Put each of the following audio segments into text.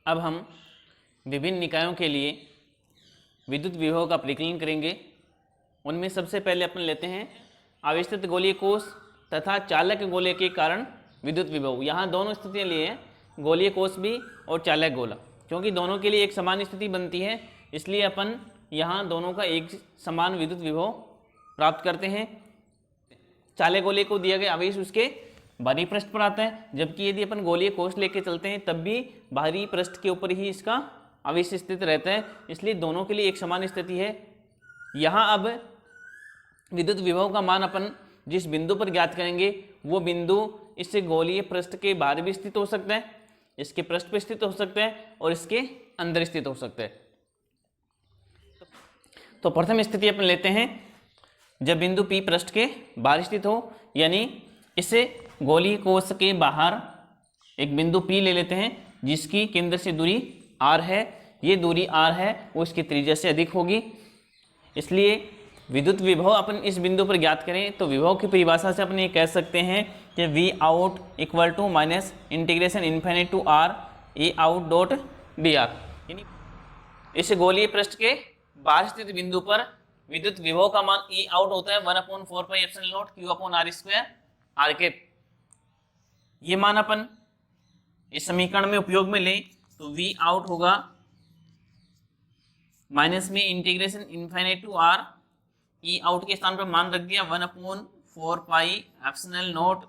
अब हम विभिन्न निकायों के लिए विद्युत विभव का परिकलन करेंगे। उनमें सबसे पहले अपन लेते हैं आवेशित गोलीय कोष तथा चालक गोले के कारण विद्युत विभव। यहाँ दोनों स्थितियाँ लिए हैं, गोलीय कोष भी और चालक गोला, क्योंकि दोनों के लिए एक समान स्थिति बनती है, इसलिए अपन यहाँ दोनों का एक समान विद्युत विभव प्राप्त करते हैं। चालक गोले को दिया गया आवेश उसके बाहरी पृष्ठ पर आता है, जबकि यदि अपन गोलीय कोष लेके चलते हैं तब भी बाहरी पृष्ठ के ऊपर ही इसका आवेश स्थित रहता है, इसलिए दोनों के लिए एक समान स्थिति है। यहाँ अब विद्युत विभव का मान अपन जिस बिंदु पर ज्ञात करेंगे वो बिंदु इससे गोलीय पृष्ठ के बाहर भी स्थित हो सकता है, इसके पृष्ठ पर स्थित हो सकता है और इसके अंदर स्थित हो सकता है। तो प्रथम स्थिति अपन लेते हैं जब बिंदु P पृष्ठ के बाहर स्थित हो, यानी इसे गोलीय कोष के बाहर एक बिंदु P ले लेते हैं जिसकी केंद्र से दूरी r है। ये दूरी r है वो इसकी त्रिज्या से अधिक होगी, इसलिए विद्युत विभव अपन इस बिंदु पर ज्ञात करें तो विभव की परिभाषा से अपन ये कह सकते हैं कि V out equal to minus integration infinity to r E out dot d r. यानी इस गोलीय पृष्ठ के बाहर स्थित बिंदु पर विद्युत विभव का मान E आउट होता है 1/4 pi epsilon naught Q upon R square R cap. ये मान अपन इस समीकरण में उपयोग में लें तो V आउट होगा माइनस में integration infinity to R, E out के स्थान पर मान रख दिया 1/4 pi epsilon naught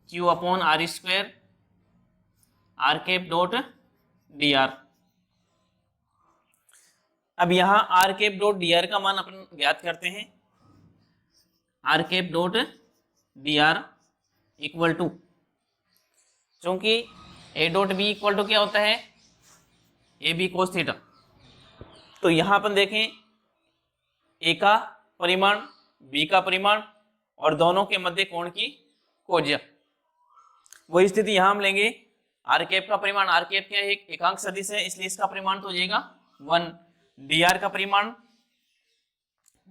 Q upon R square R cap dot d r. अब यहाँ R cap dot d r का मान अपन ज्ञात करते हैं। R cap dot d r equal to, चूंकि A dot B equal to क्या होता है ए बी कोस थीटा, तो यहाँ अपन देखें ए का परिमाण बी का परिमाण और दोनों के मध्य कोण की कोज्या, वही स्थिति यहाँ हम लेंगे। आर कैप का परिमाण, आर कैप क्या है एक एकांक सदिश है, इसलिए इसका परिमाण तो हो जाएगा 1। डी आर का परिमाण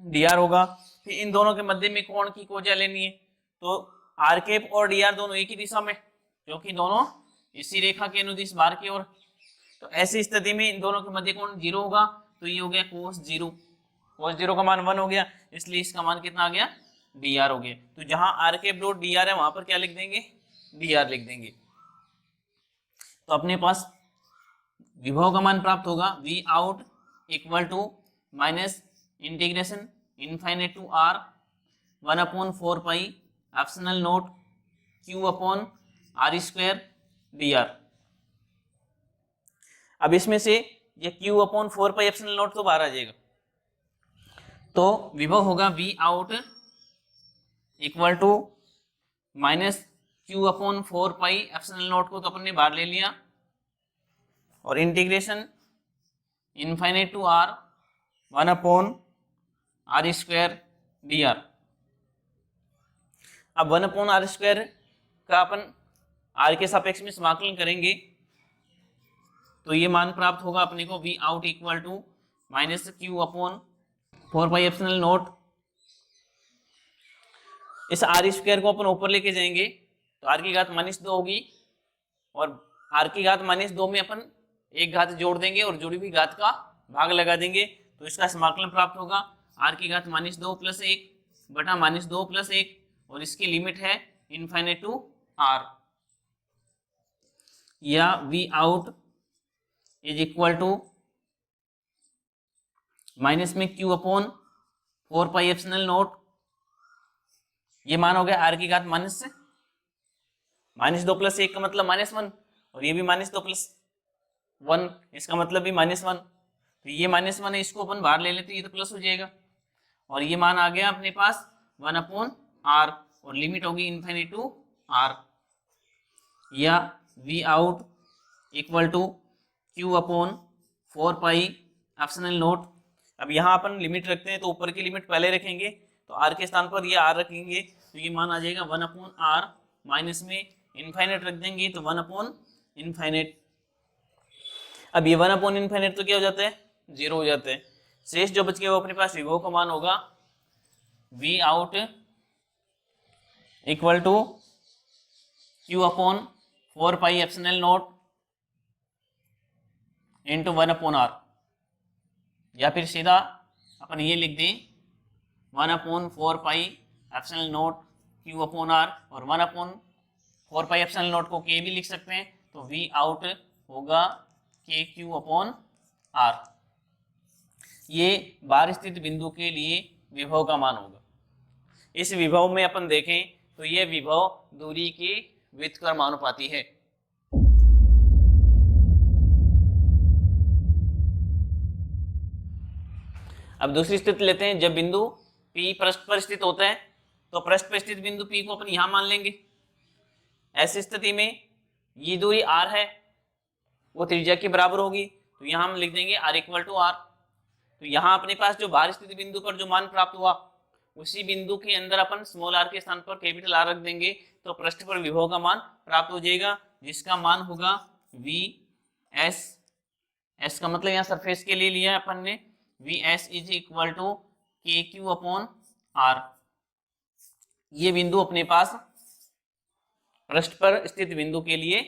डी आर होगा, फिर इन दोनों के मध्य में कोण की कोज्या लेनी है, तो आर कैप और डी आर दोनों एक ही दिशा में, क्योंकि दोनों इसी रेखा के अनुदिश बाहर की ओर, तो ऐसी स्थिति में इन दोनों के मध्य कोण 0 होगा, तो ये हो गया कोस 0। कोस 0 का मान 1 हो गया, इसलिए इसका मान कितना आ गया डी आर हो गया। तो जहां R cap dot d r है वहां पर क्या लिख देंगे डी आर लिख देंगे। तो अपने पास विभव का मान प्राप्त होगा V out equal to minus integration infinite to R 1/4 pi epsilon naught Q upon R square d r. अब इसमें से ये Q upon 4 pi epsilon naught तो बाहर आ जाएगा, तो विभव होगा V out equal to minus Q upon 4 pi epsilon naught को तो अपन ने बाहर ले लिया और integration infinite to R 1/R square d r. अब 1/R स्क्वायर का अपन R के सापेक्ष में समाकलन करेंगे तो ये मान प्राप्त होगा अपने को V out equal to minus Q upon 4 pi epsilon naught. इस R स्क्वायर को अपन ऊपर लेके जाएंगे तो R की घात -2 होगी और R की घात -2 में अपन एक घात जोड़ देंगे और जुड़ी हुई घात का भाग लगा देंगे, तो इसका समाकलन प्राप्त होगा R की घात -2 + 1 बटा -2 + 1 और इसकी लिमिट है इनफाइनाइट टू R, या V out is equal to minus में Q upon 4 pi epsilon naught. ये मान हो गया R की घात -2 + 1 का मतलब -1 और ये भी -2 + 1 इसका मतलब भी -1, तो ये -1 है, इसको अपन बाहर ले लेते ये तो प्लस हो जाएगा और ये मान आ गया अपने पास 1/R और लिमिट होगी इनफाइनाइट टू R, या V out equal to Q upon 4 pi epsilon naught. अब यहाँ अपन लिमिट रखते हैं तो ऊपर की लिमिट पहले रखेंगे, तो R के स्थान पर ये R रखेंगे तो ये मान आ जाएगा 1/R माइनस में इनफाइनाइट रख देंगे तो 1/∞। अब ये 1/∞ तो क्या हो जाता है 0 हो जाता है, शेष जो बच गया वो अपने पास विभव का मान होगा V out equal to Q upon 4 pi epsilon naught into 1/r, या फिर सीधा अपन ये लिख दें 1/4 पाई एप्सिलॉन नॉट Q/r, और 1/4 पाई एप्सिलॉन नॉट को K भी लिख सकते हैं, तो V आउट होगा KQ/r। ये बाहर स्थित बिंदु के लिए विभव का मान होगा। इस विभव में अपन देखें तो ये विभव दूरी के व्युत्क्रमानुपाती है। अब दूसरी स्थिति लेते हैं, जब बिंदु P पृष्ठ पर स्थित होता है तो पृष्ठ पर स्थित बिंदु P को अपन यहां मान लेंगे। ऐसी स्थिति में ये दूरी r है, वो त्रिज्या के बराबर होगी, तो यहां हम लिख देंगे r = r। तो यहां अपने पास जो बाहर स्थित बिंदु पर जो मान प्राप्त हुआ, उसी बिंदु के अंदर अपन स्मॉल r के स्थान पर कैपिटल R रख देंगे, तो पृष्ठ पर विभव का मान प्राप्त हो जाएगा, जिसका मान होगा VS। S का मतलब यहाँ सरफेस के लिए लिया है अपन ने, VS = KQ/r। ये बिंदु अपने पास पृष्ठ पर स्थित बिंदु के लिए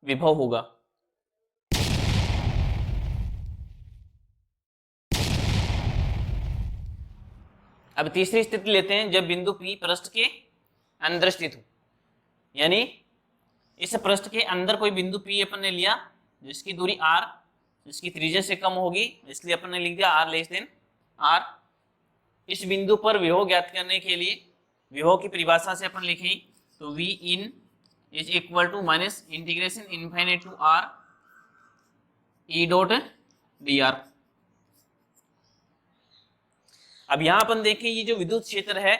विभव होगा। अब तीसरी स्थिति लेते हैं, जब बिंदु P पृष्ठ के अंदर स्थित हो, यानी इस पृष्ठ के अंदर कोई बिंदु P अपन ने लिया जिसकी दूरी r, जिसकी त्रिज्या से कम होगी, इसलिए अपन ने लिख दिया r। इस बिंदु पर विभव ज्ञात करने के लिए विभव की परिभाषा से अपन लिखें तो V in is equal to minus integration infinite to r E dot dr। अब यहां अपन देखें, ये जो विद्युत क्षेत्र है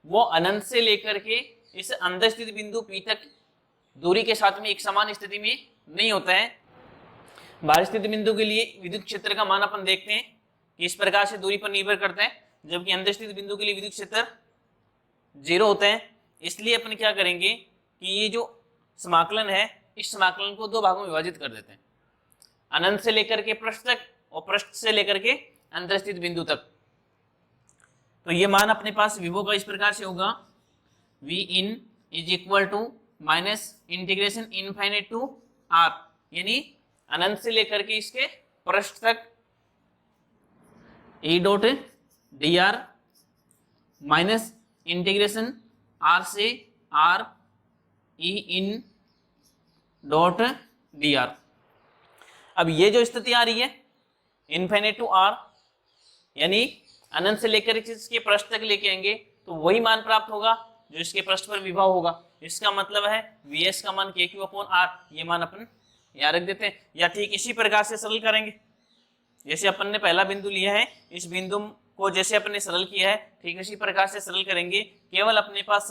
वो अनंत से लेकर के इस अंदर स्थित बिंदु P तक दूरी के साथ में एक समान स्थिति में नहीं होता है। बाहर स्थित बिंदु के लिए विद्युत क्षेत्र का मान अपन देखते हैं कि इस प्रकार से दूरी पर निर्भर करता है, जबकि अंदर स्थित बिंदु के लिए विद्युत क्षेत्र 0 होता है। इसलिए अपन क्या करेंगे कि ये जो समाकलन है, इस समाकलन को दो भागों में विभाजित कर देते हैं, अनंत से लेकर के पृष्ठ तक और पृष्ठ से लेकर के अंदर स्थित बिंदु तक। तो ये मान अपने पास विभव का इस प्रकार से होगा, V in is equal to minus integration infinite to r, यानी अनंत से लेकर के इसके पृष्ठ तक E dot dr minus integration r से r E in dot dr। अब ये जो स्थिति आ रही है इनफाइनाइट टू r, यानी अनंत से लेकर इसके पृष्ठ तक लेके आएंगे तो वही मान प्राप्त होगा जो इसके पृष्ठ पर विभव होगा। इसका मतलब है Vs का मान KQ/r, ये मान अपन यहाँ रख देते हैं, या ठीक इसी प्रकार से सरल करेंगे जैसे अपन ने पहला बिंदु लिया है, इस बिंदु को जैसे अपन ने सरल किया है ठीक इसी प्रकार से सरल करेंगे। केवल अपने पास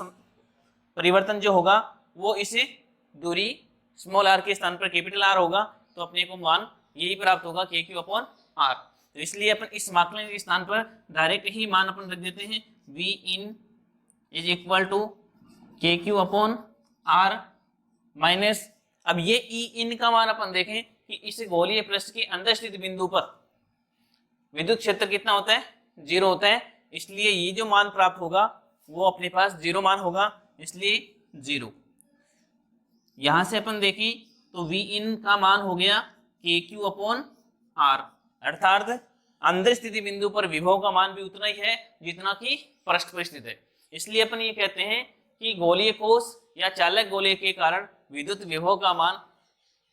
परिवर्तन जो होगा वो इस दूरी स्मॉल r के स्थान पर कैपिटल R होगा, तो अपने को मान यही प्राप्त होगा KQ/r। तो इसलिए अपन इस समाकलन के स्थान पर डायरेक्ट ही मान अपन रख देते हैं, V in is equal to KQ/r minus, अब ये E in का मान अपन देखें कि इस गोलीय पृष्ठ के अंदर स्थित बिंदु पर विद्युत क्षेत्र कितना होता है, 0 होता है, इसलिए ये जो मान प्राप्त होगा वो अपने पास 0 मान होगा, इसलिए 0। यहां से अपन देखें तो V in का मान हो गया KQ/r, अर्थात अंदर स्थिति बिंदु पर विभव का मान भी उतना ही है जितना कि पृष्ठ पर स्थित है। इसलिए अपन ये कहते हैं कि गोलीय कोश या चालक गोले के कारण विद्युत विभव का मान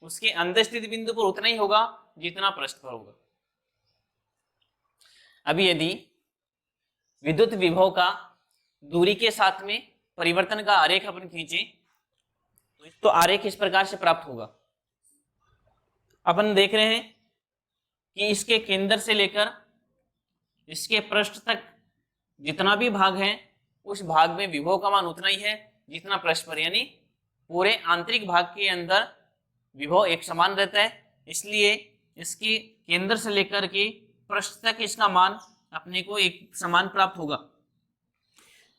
उसके अंदर स्थित बिंदु पर उतना ही होगा जितना पृष्ठ पर होगा। अभी यदि विद्युत विभव का दूरी के साथ में परिवर्तन का आरेख अपन खींचे तो आरेख इस प्रकार से प्राप्त होगा। अपन देख रहे हैं कि इसके केंद्र से लेकर इसके पृष्ठ तक जितना भी भाग है उस भाग में विभव का मान उतना ही है जितना पृष्ठ पर, यानी पूरे आंतरिक भाग के अंदर विभव एक समान रहता है। इसलिए इसके केंद्र से लेकर के पृष्ठ तक इसका मान अपने को एक समान प्राप्त होगा।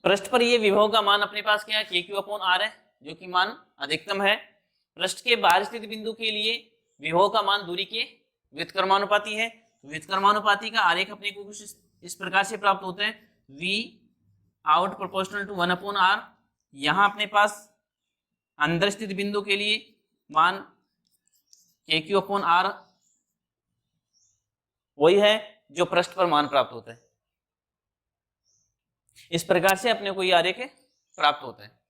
पृष्ठ पर ये विभव का मान अपने पास क्या है, KQ/r है, जो कि मान अधिकतम है। पृष्ठ के बाहर स्थित बिंदु के लिए विभव का मान दूरी के व्युत्क्रमानुपाती है। व्युत्क्रमानुपाती का आरेख अपने को कुछ इस प्रकार से प्राप्त होता है, V out proportional to 1/r। यहाँ अपने पास अंदर स्थित बिंदु के लिए मान के क्यू अपॉन आर वही है जो पृष्ठ पर मान प्राप्त होता है। इस प्रकार से अपने को ये आरेख प्राप्त होता है।